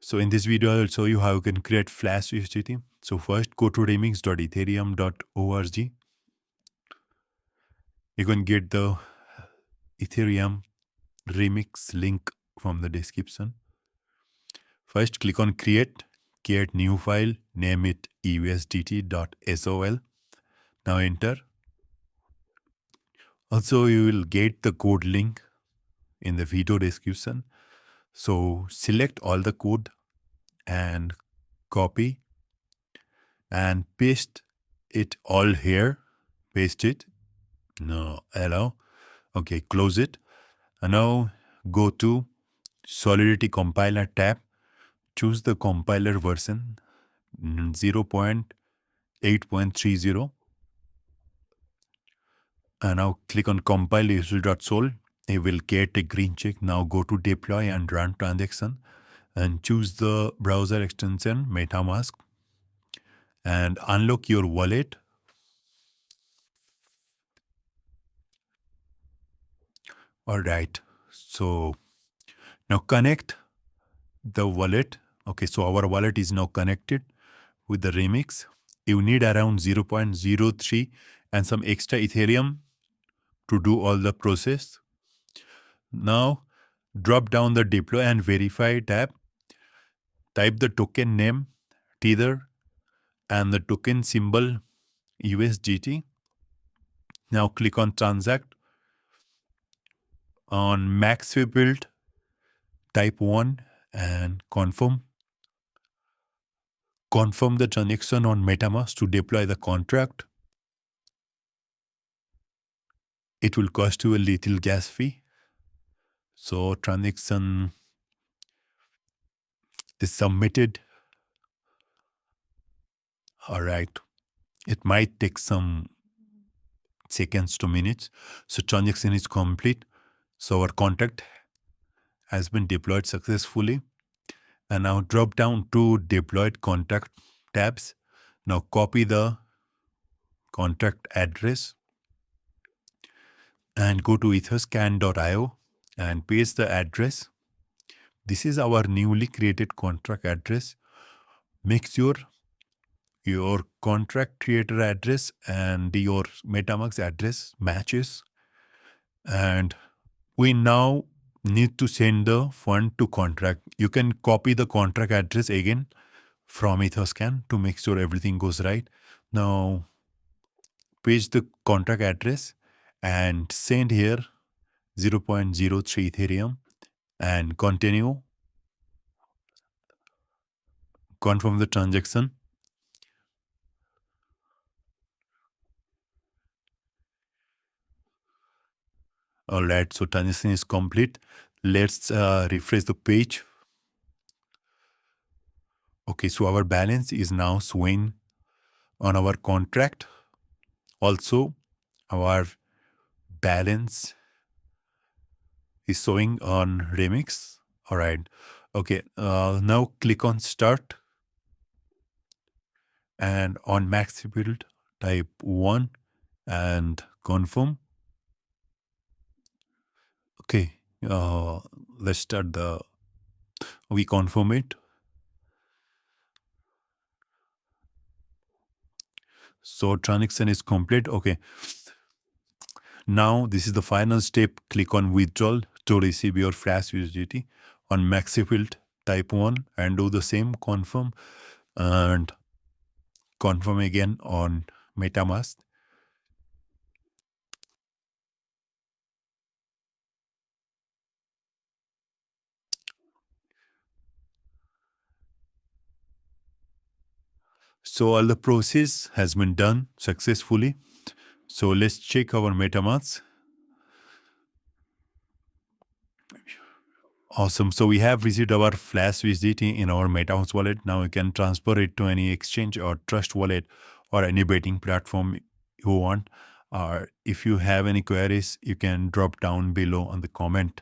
So in this video, I'll show you how you can create Flash USDT. So first, go to remix.ethereum.org. You can get the Ethereum remix link from the description. First, click on create new file, name it usdt.sol. Now enter. Also, you will get the code link in the video description. So select all the code and copy and paste it all here. Paste it. No, allow. Okay, close it. And now go to Solidity Compiler tab. Choose the compiler version 0.8.30. And now click on compile user.sol. It will get a green check. Now go to deploy and run transaction and choose the browser extension MetaMask and unlock your wallet. All right. So now connect the wallet. Okay, so our wallet is now connected with the remix. You need around 0.03 and some extra Ethereum to do all the process. Now drop down the deploy and verify tab. Type the token name, Tether, and the token symbol USDT. Now click on transact. On max build, type 1 and confirm. Confirm the transaction on MetaMask to deploy the contract. It will cost you a little gas fee. So transaction is submitted. All right. It might take some seconds to minutes. So transaction is complete. So our contract has been deployed successfully. And now drop down to deployed contract tabs. Now copy the contract address and go to etherscan.io and paste the address. This is our newly created contract address. Make sure your contract creator address and your MetaMask address matches. And we now need to send the fund to contract. You can copy the contract address again from Etherscan to make sure everything goes right. Now paste the contract address and send here 0.03 Ethereum and continue. Confirm the transaction. All right, so transaction is complete. Let's refresh the page. Okay, so our balance is now showing on our contract. Also, our balance is showing on Remix. All right. Okay, now click on Start. And on max build, type 1 and confirm. Okay, let's start we confirm it. So transaction is complete. Okay. Now this is the final step. Click on withdrawal to receive your Flash USDT. On maxi field, type 1 and do the same, confirm and confirm again on MetaMask. So all the process has been done successfully. So let's check our MetaMask. Awesome. So we have received our Flash USDT in our MetaMask wallet. Now you can transfer it to any exchange or trust wallet or any betting platform you want. Or if you have any queries, you can drop down below on the comment.